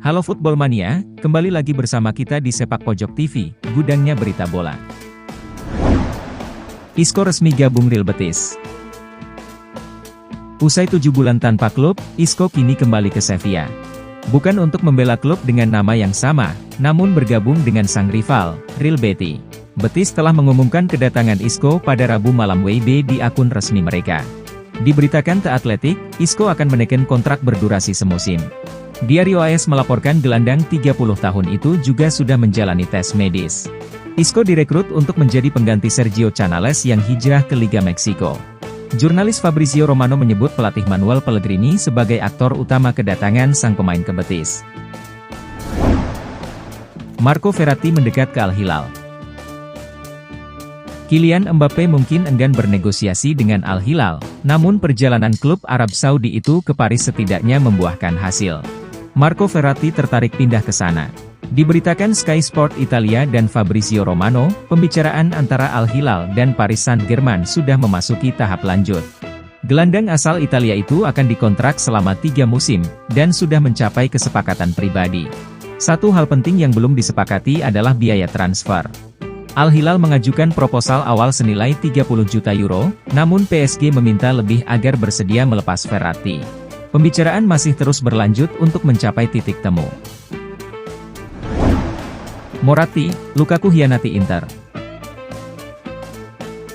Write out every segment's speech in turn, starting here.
Halo Football Mania, kembali lagi bersama kita di Sepak Pojok TV, gudangnya berita bola. Isco resmi gabung Real Betis. Usai 7 bulan tanpa klub, Isco kini kembali ke Sevilla. Bukan untuk membela klub dengan nama yang sama, namun bergabung dengan sang rival, Real Betis. Betis telah mengumumkan kedatangan Isco pada Rabu malam WIB di akun resmi mereka. Diberitakan The Athletic, Isco akan menekan kontrak berdurasi semusim. Diario AS melaporkan gelandang 30 tahun itu juga sudah menjalani tes medis. Isco direkrut untuk menjadi pengganti Sergio Canales yang hijrah ke Liga Meksiko. Jurnalis Fabrizio Romano menyebut pelatih Manuel Pellegrini sebagai aktor utama kedatangan sang pemain ke Betis. Marco Verratti mendekat ke Al Hilal. Kylian Mbappe mungkin enggan bernegosiasi dengan Al Hilal, namun perjalanan klub Arab Saudi itu ke Paris setidaknya membuahkan hasil. Marco Verratti tertarik pindah ke sana. Diberitakan Sky Sport Italia dan Fabrizio Romano, pembicaraan antara Al Hilal dan Paris Saint-Germain sudah memasuki tahap lanjut. Gelandang asal Italia itu akan dikontrak selama 3 musim, dan sudah mencapai kesepakatan pribadi. Satu hal penting yang belum disepakati adalah biaya transfer. Al Hilal mengajukan proposal awal senilai 30 juta euro, namun PSG meminta lebih agar bersedia melepas Verratti. Pembicaraan masih terus berlanjut untuk mencapai titik temu. Moratti, Lukaku hianati Inter.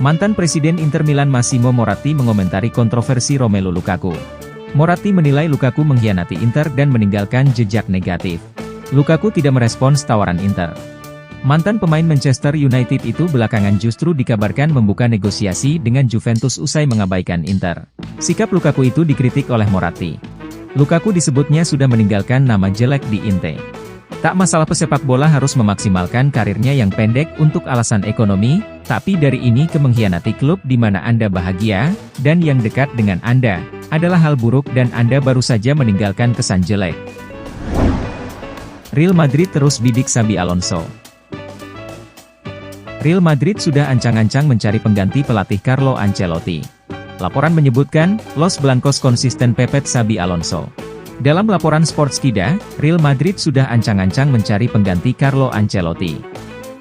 Mantan Presiden Inter Milan Massimo Moratti mengomentari kontroversi Romelu Lukaku. Moratti menilai Lukaku mengkhianati Inter dan meninggalkan jejak negatif. Lukaku tidak merespons tawaran Inter. Mantan pemain Manchester United itu belakangan justru dikabarkan membuka negosiasi dengan Juventus usai mengabaikan Inter. Sikap Lukaku itu dikritik oleh Moratti. Lukaku disebutnya sudah meninggalkan nama jelek di Inter. Tak masalah pesepak bola harus memaksimalkan karirnya yang pendek untuk alasan ekonomi, tapi dari ini ke mengkhianati klub di mana Anda bahagia, dan yang dekat dengan Anda, adalah hal buruk dan Anda baru saja meninggalkan kesan jelek. Real Madrid terus bidik Xabi Alonso. Real Madrid sudah ancang-ancang mencari pengganti pelatih Carlo Ancelotti. Laporan menyebutkan, Los Blancos konsisten pepet Xabi Alonso. Dalam laporan Sportskida, Real Madrid sudah ancang-ancang mencari pengganti Carlo Ancelotti.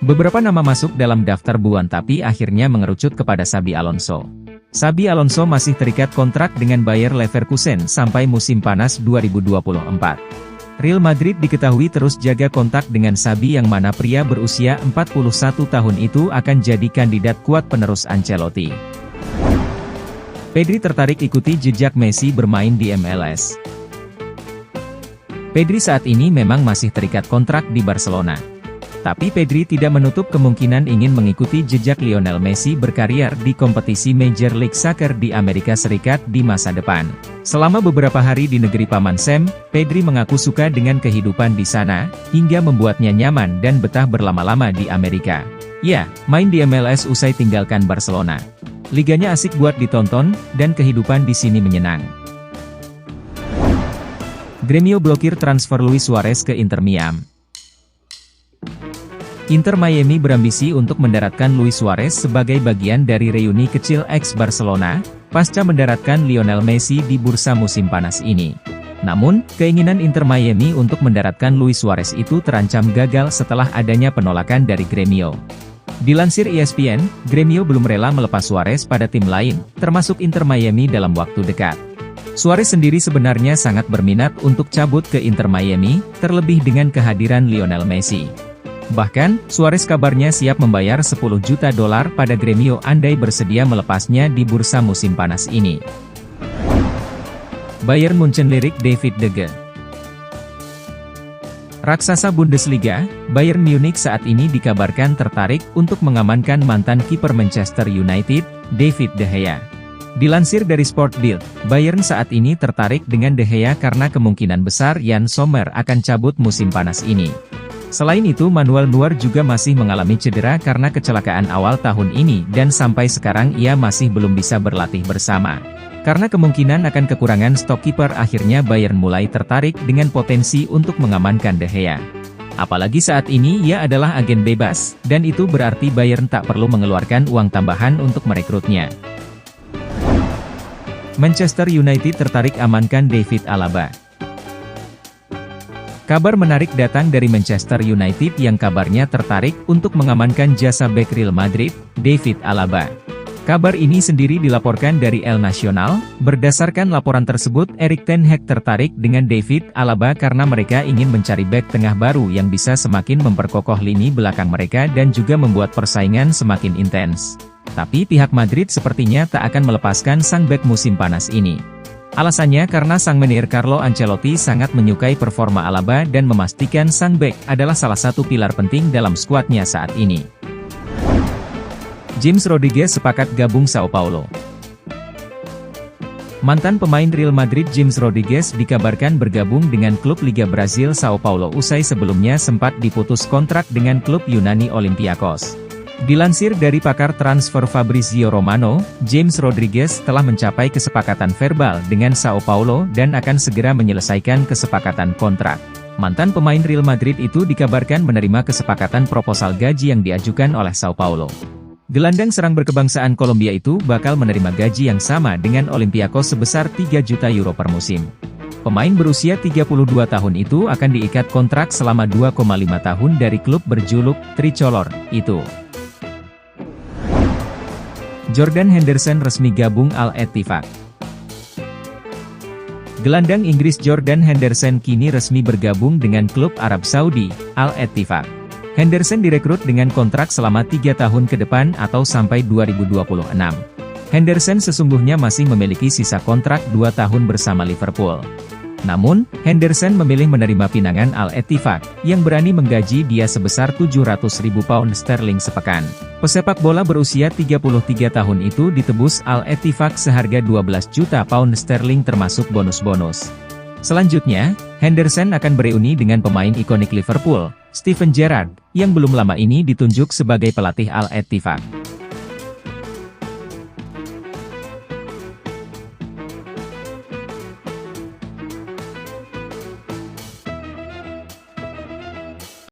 Beberapa nama masuk dalam daftar buan tapi akhirnya mengerucut kepada Xabi Alonso. Xabi Alonso masih terikat kontrak dengan Bayer Leverkusen sampai musim panas 2024. Real Madrid diketahui terus jaga kontak dengan Xabi yang mana pria berusia 41 tahun itu akan jadi kandidat kuat penerus Ancelotti. Pedri tertarik ikuti jejak Messi bermain di MLS. Pedri saat ini memang masih terikat kontrak di Barcelona. Tapi Pedri tidak menutup kemungkinan ingin mengikuti jejak Lionel Messi berkarier di kompetisi Major League Soccer di Amerika Serikat di masa depan. Selama beberapa hari di negeri Paman Sam, Pedri mengaku suka dengan kehidupan di sana, hingga membuatnya nyaman dan betah berlama-lama di Amerika. Ya, main di MLS usai tinggalkan Barcelona. Liganya asik buat ditonton, dan kehidupan di sini menyenang. Gremio blokir transfer Luis Suarez ke Inter Miami. Inter Miami berambisi untuk mendaratkan Luis Suarez sebagai bagian dari reuni kecil ex-Barcelona, pasca mendaratkan Lionel Messi di bursa musim panas ini. Namun, keinginan Inter Miami untuk mendaratkan Luis Suarez itu terancam gagal setelah adanya penolakan dari Gremio. Dilansir ESPN, Gremio belum rela melepas Suarez pada tim lain, termasuk Inter Miami dalam waktu dekat. Suarez sendiri sebenarnya sangat berminat untuk cabut ke Inter Miami, terlebih dengan kehadiran Lionel Messi. Bahkan, Suarez kabarnya siap membayar $10 juta pada Gremio andai bersedia melepasnya di bursa musim panas ini. Bayern Munchen lirik David De Gea. Raksasa Bundesliga, Bayern Munich saat ini dikabarkan tertarik untuk mengamankan mantan kiper Manchester United, David De Gea. Dilansir dari Sport Bild, Bayern saat ini tertarik dengan De Gea karena kemungkinan besar Jan Sommer akan cabut musim panas ini. Selain itu Manuel Neuer juga masih mengalami cedera karena kecelakaan awal tahun ini dan sampai sekarang ia masih belum bisa berlatih bersama. Karena kemungkinan akan kekurangan stok kiper akhirnya Bayern mulai tertarik dengan potensi untuk mengamankan De Gea. Apalagi saat ini ia adalah agen bebas, dan itu berarti Bayern tak perlu mengeluarkan uang tambahan untuk merekrutnya. Manchester United tertarik amankan David Alaba. Kabar menarik datang dari Manchester United yang kabarnya tertarik untuk mengamankan jasa bek Real Madrid, David Alaba. Kabar ini sendiri dilaporkan dari El Nacional. Berdasarkan laporan tersebut, Erik ten Hag tertarik dengan David Alaba karena mereka ingin mencari bek tengah baru yang bisa semakin memperkokoh lini belakang mereka dan juga membuat persaingan semakin intens. Tapi pihak Madrid sepertinya tak akan melepaskan sang bek musim panas ini. Alasannya karena sang manajer Carlo Ancelotti sangat menyukai performa Alaba dan memastikan sang bek adalah salah satu pilar penting dalam skuadnya saat ini. James Rodriguez sepakat gabung Sao Paulo. Mantan pemain Real Madrid James Rodriguez dikabarkan bergabung dengan klub Liga Brazil Sao Paulo usai sebelumnya sempat diputus kontrak dengan klub Yunani Olympiakos. Dilansir dari pakar transfer Fabrizio Romano, James Rodriguez telah mencapai kesepakatan verbal dengan Sao Paulo dan akan segera menyelesaikan kesepakatan kontrak. Mantan pemain Real Madrid itu dikabarkan menerima kesepakatan proposal gaji yang diajukan oleh Sao Paulo. Gelandang serang berkebangsaan Kolombia itu bakal menerima gaji yang sama dengan Olympiakos sebesar 3 juta euro per musim. Pemain berusia 32 tahun itu akan diikat kontrak selama 2,5 tahun dari klub berjuluk Tricolor itu. Jordan Henderson resmi gabung Al-Ettifaq. Gelandang Inggris Jordan Henderson kini resmi bergabung dengan klub Arab Saudi, Al-Ettifaq. Henderson direkrut dengan kontrak selama 3 tahun ke depan atau sampai 2026. Henderson sesungguhnya masih memiliki sisa kontrak 2 tahun bersama Liverpool. Namun, Henderson memilih menerima pinangan Al-Ettifaq, yang berani menggaji dia sebesar 700.000 pound sterling sepekan. Pesepak bola berusia 33 tahun itu ditebus Al-Ettifaq seharga 12 juta pound sterling termasuk bonus-bonus. Selanjutnya, Henderson akan bereuni dengan pemain ikonik Liverpool, Steven Gerrard, yang belum lama ini ditunjuk sebagai pelatih Al-Ettifaq.